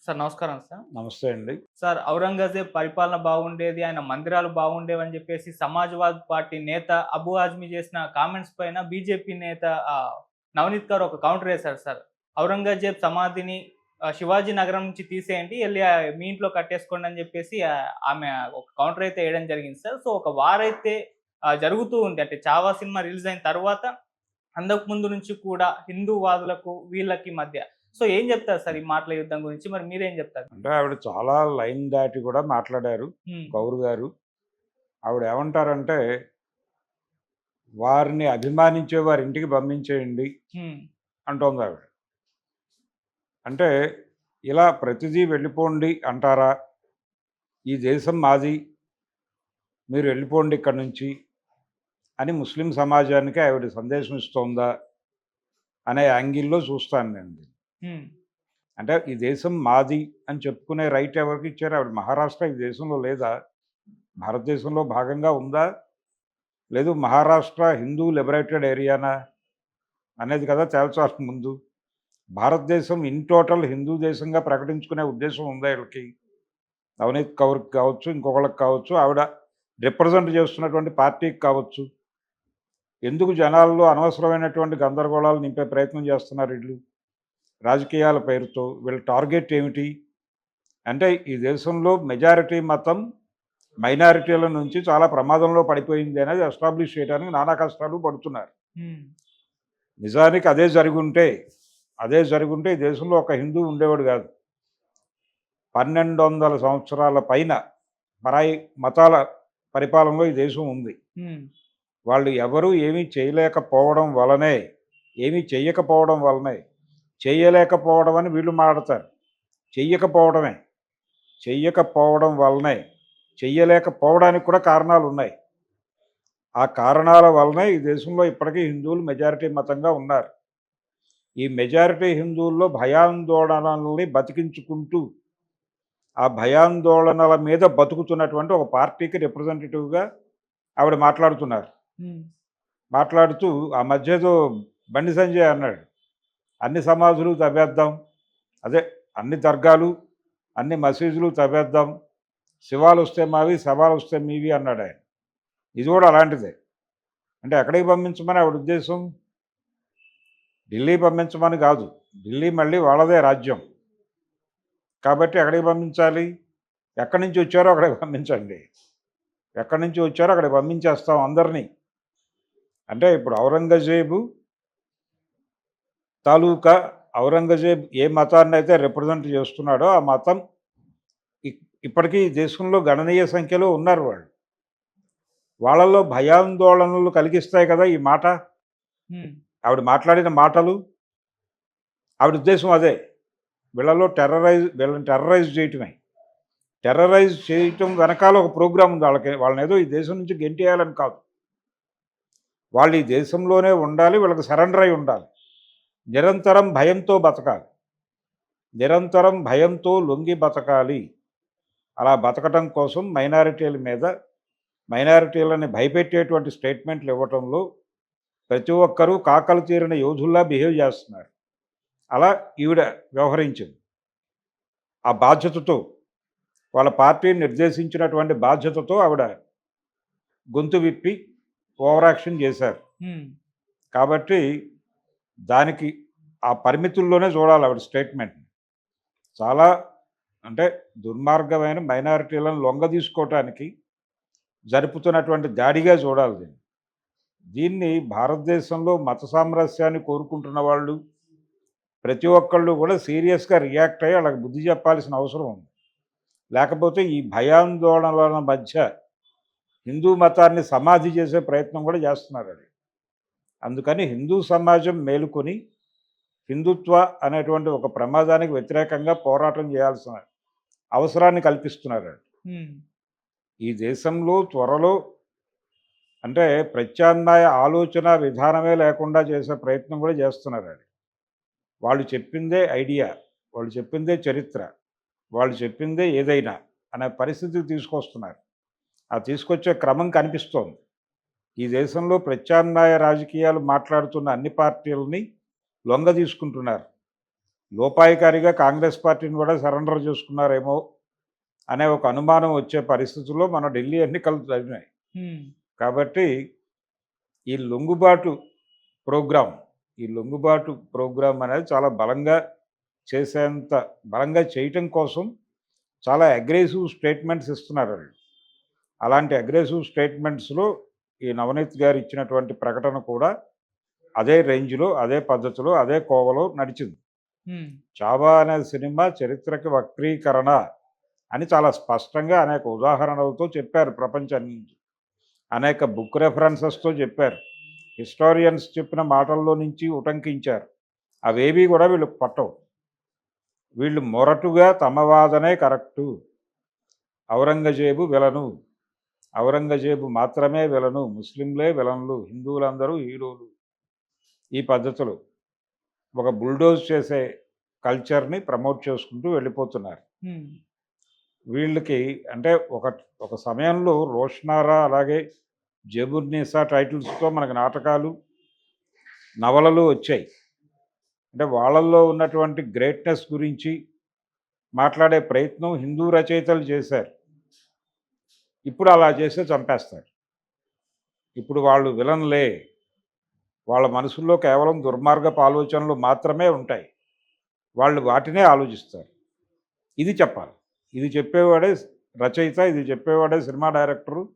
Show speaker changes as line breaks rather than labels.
Sir నమస్కారం sir.
నమస్తే అండి.
సార్ ఔరంగజేబ్ పరిపాలన బాగుండేది. ఆయన మందిరాలు బాగుండేవని జెప్పేసి సమాజ్‌వాద్ పార్టీ నేత అబూ ఆజ్మీ చేసిన కామెంట్స్ పైన బీజేపీ నేత నవనీత్ గారు ఒక కౌంటర్ ఏసారు సార్. ఔరంగజేబ్ సమాధిని శివాజీ నగరం నుంచి తీసేయండి. ఎళ్లి మీ ఇంట్లో కట్టేసుకోండి అని జెప్పేసి ఆమె ఒక కౌంటర్ అయితే ఎయడం జరిగింది సార్. సో ఒక వార్ అయితే జరుగుతూ ఉంది. అంటే 'చావా' సినిమా రిలీజ్ అయిన తర్వాత అంతకు ముందు నుంచి కూడా హిందూవాదులకు వీళ్ళకి మధ్య. సో ఏం జెప్తారు సార్ ఈ మాటల యుద్ధం గురించి? మరి మీరేం జెప్తారు?
అంటే ఆవిడ చాలా లైన్ దాటి కూడా మాట్లాడారు
హ్మ్.
కౌరు గారు. ఆవిడ ఏమంటారంటే, వారిని అభిమానించే వారి ఇంటికి పంపించేయండి
హ్మ్.
అంటోందావిడ. అంటే ఇలా ప్రతిదీ వెళ్ళిపోండి అంటారా? ఈ దేశం మాది, మీరు వెళ్ళిపోండి ఇక్కడి నుంచి అని ముస్లిం సమాజానికి ఆవిడ సందేశం ఇస్తోందా అనే యాంగిల్‌లో చూస్తాను నేను దీన్ని.
హ్మ్.
అంటే ఈ దేశం మాది అని చెప్పుకునే రైట్ ఎవరికి ఇచ్చారు? ఆవిడ మహారాష్ట్ర ఈ దేశంలో లేదా? భారతదేశంలో భాగంగా ఉందా? లేదు మహారాష్ట్ర హిందూ లిబరేటెడ్ ఏరియానా అనేది కదా తేల్చాల్సిన ముందు. భారతదేశం ఇన్ టోటల్ హిందూ దేశంగా ప్రకటించుకునే ఉద్దేశం ఉందా వీళ్ళకి? నవనీత్ కౌర్‌కి కావచ్చు, ఇంకొకళ్ళకి కావచ్చు, ఆవిడ రిప్రజెంట్ చేస్తున్నటువంటి పార్టీకి కావచ్చు. ఎందుకు జనాల్లో అనవసరమైనటువంటి గందరగోళాలు నింపే ప్రయత్నం చేస్తున్నారు వీళ్ళు? రాజకీయాల పేరుతో వీళ్ళ టార్గెట్ ఏమిటి? అంటే ఈ దేశంలో మెజారిటీ మతం మైనారిటీల నుంచి చాలా ప్రమాదంలో పడిపోయింది అనేది ఎస్టాబ్లిష్ చేయడానికి నానా కష్టాలు పడుతున్నారు.
హ్మ్.
నిజానికి అదే జరుగుంటే ఈ దేశంలో ఒక హిందూ ఉండేవాడు కాదు. 1200 సంవత్సరాల పైన పరాయి మతాల పరిపాలనలో ఈ దేశం ఉంది.
హ్మ్.
వాళ్ళు ఎవరూ ఏమీ చేయలేకపోవడం వలనే, ఏమీ చెయ్యకపోవడం వలనే, చేయలేకపోవడం అని వీళ్ళు మాట్లాడతారు. చెయ్యకపోవడమే. చెయ్యకపోవడం వలనే, చెయ్యలేకపోవడానికి కూడా కారణాలున్నాయి. ఆ కారణాల వలనే ఈ దేశంలో ఇప్పటికీ హిందువులు మెజారిటీ మతంగా ఉన్నారు. ఈ మెజారిటీ హిందువుల్లో భయాందోళనల్ని బతికించుకుంటూ, ఆ భయాందోళనల మీద బతుకుతున్నటువంటి ఒక పార్టీకి రిప్రజెంటేటివ్‌గా ఆవిడ మాట్లాడుతున్నారు.
హ్మ్.
మాట్లాడుతూ ఆ మధ్య ఏదో బండి సంజయ్ అన్నాడు, అన్ని సమాధులు తవ్వేద్దాం, అదే అన్ని దర్గాలు, అన్ని మసీదులు తవ్వేద్దాం, శివాలొస్తే మావి, శవాలొస్తే మీవి అన్నాడాయన. ఇది కూడా అలాంటిదే. అంటే ఎక్కడికి పంపించమని ఆవిడ ఉద్దేశం? ఢిల్లీ పంపించమని కాదు. ఢిల్లీ మళ్ళీ వాళ్ళదే రాజ్యం. కాబట్టి ఎక్కడికి పంపించాలి? ఎక్కడి నుంచి వచ్చారో అక్కడికి పంపించండి. ఎక్కడి నుంచి వచ్చారో అక్కడికి పంపించేస్తాం అందరినీ. అంటే ఇప్పుడు ఔరంగజేబు తాలూకా ఔరంగజేబ్ ఏ మతాన్నైతే రిప్రజెంట్ చేస్తున్నాడో ఆ మతం ఇప్పటికీ ఈ దేశంలో గణనీయ సంఖ్యలో ఉన్నారు వాళ్ళు. వాళ్ళలో భయాందోళనలు కలిగిస్తాయి కదా ఈ మాట.
హ్మ్.
ఆవిడ మాట్లాడిన మాటలు, ఆవిడ ఉద్దేశం అదే. వీళ్ళని టెర్రరైజ్ చేయటమే. టెర్రరైజ్ చేయటం వెనకాల ఒక ప్రోగ్రామ్ ఉంది వాళ్ళకి. వాళ్ళనేదో ఈ దేశం నుంచి గెంటేయాలని కాదు. వాళ్ళు ఈ దేశంలోనే ఉండాలి, వీళ్ళకి సరెండర్ అయి ఉండాలి. నిరంతరం భయంతో బతకాలి. నిరంతరం భయంతో లొంగి బతకాలి. అలా బతకటం కోసం మైనారిటీలని భయపెట్టేటువంటి స్టేట్మెంట్లు ఇవ్వటంలో ప్రతి ఒక్కరూ కాకలు తీరిన యోధుల్లా బిహేవ్ చేస్తున్నారు. అలా ఈవిడ వ్యవహరించింది. ఆ బాధ్యతతో, వాళ్ళ పార్టీని నిర్దేశించినటువంటి బాధ్యతతో ఆవిడ గొంతు విప్పి ఓవర్ యాక్షన్ చేశారు.
హ్మ్.
కాబట్టి దానికి ఆ పరిమితుల్లోనే చూడాలి ఆవిడ స్టేట్మెంట్ని. చాలా అంటే దుర్మార్గమైన మైనారిటీలను లొంగదీసుకోవటానికి జరుపుతున్నటువంటి దాడిగా చూడాలి దీన్ని. దీన్ని భారతదేశంలో మత సామరస్యాన్ని కోరుకుంటున్న వాళ్ళు ప్రతి ఒక్కళ్ళు కూడా సీరియస్గా రియాక్ట్ అయ్యి వాళ్ళకి బుద్ధి చెప్పాల్సిన అవసరం ఉంది. లేకపోతే ఈ భయాందోళనల మధ్య హిందూ మతాన్ని సమాధి చేసే ప్రయత్నం కూడా చేస్తున్నారు అది. అందుకని హిందూ సమాజం మేలుకొని హిందుత్వ అనేటువంటి ఒక ప్రమాదానికి వ్యతిరేకంగా పోరాటం చేయాల్సిన అవసరాన్ని కల్పిస్తున్నారు.
హ్మ్.
ఈ దేశంలో త్వరలో అంటే ప్రత్యామ్నాయ ఆలోచన విధానమే లేకుండా చేసే ప్రయత్నం కూడా చేస్తున్నారు. వాళ్ళు చెప్పిందే ఐడియా, వాళ్ళు చెప్పిందే చరిత్ర, వాళ్ళు చెప్పిందే ఏదైనా అనే పరిస్థితికి తీసుకొస్తున్నారు. ఆ తీసుకొచ్చే క్రమం కనిపిస్తోంది. ఈ దేశంలో ప్రత్యామ్నాయ రాజకీయాలు మాట్లాడుతున్న అన్ని పార్టీలని లొంగ తీసుకుంటున్నారు. లోపాయికారిగా కాంగ్రెస్ పార్టీని కూడా సరెండర్ చేసుకున్నారేమో అనే ఒక అనుమానం వచ్చే పరిస్థితుల్లో మన ఢిల్లీ ఎన్నికలు జరిగినాయి.
హ్మ్.
కాబట్టి ఈ లొంగుబాటు ప్రోగ్రామ్ ఈ లొంగుబాటు ప్రోగ్రామ్ అనేది చాలా బలంగా చేసేంత బలంగా చేయటం కోసం చాలా అగ్రెసివ్ స్టేట్మెంట్స్ ఇస్తున్నారు వాళ్ళు. అలాంటి అగ్రెసివ్ స్టేట్మెంట్స్లో ఈ నవనీత్ గారు ఇచ్చినటువంటి ప్రకటన కూడా అదే రేంజ్లో, అదే పద్ధతిలో, అదే కోవలో నడిచింది.
హ్మ్.
చావా అనే సినిమా చరిత్రకి వక్రీకరణ అని చాలా స్పష్టంగా అనేక ఉదాహరణలతో చెప్పారు ప్రపంచానికి. అనేక బుక్ రెఫరెన్సెస్తో చెప్పారు. హిస్టారియన్స్ చెప్పిన మాటల్లో నుంచి ఉటంకించారు. అవేవీ కూడా వీళ్ళకి పట్టవు. వీళ్ళు మొరటుగా తమ వాదనే కరెక్టు, ఔరంగజేబు విలను, ఔరంగజేబు మాత్రమే విలను, ముస్లింలే విలన్లు, హిందువులందరూ హీరోలు, ఈ పద్ధతులు ఒక బుల్డోజ్ చేసే కల్చర్ని ప్రమోట్ చేసుకుంటూ వెళ్ళిపోతున్నారు.
హ్మ్.
వీళ్ళకి అంటే ఒక సమయంలో రోషనారా అలాగే జబుర్నిసా టైటిల్స్తో మనకు నాటకాలు, నవలలు వచ్చాయి. అంటే వాళ్ళల్లో ఉన్నటువంటి గ్రేట్నెస్ గురించి మాట్లాడే ప్రయత్నం హిందూ రచయితలు చేశారు. ఇప్పుడు అలా చేస్తే చంపేస్తారు. ఇప్పుడు వాళ్ళు విలన్లే. వాళ్ళ మనసుల్లో కేవలం దుర్మార్గపు ఆలోచనలు మాత్రమే ఉంటాయి. వాళ్ళు వాటినే ఆలోచిస్తారు. ఇది చెప్పాలి. ఇది చెప్పేవాడే రచయిత, ఇది చెప్పేవాడే సినిమా డైరెక్టరు,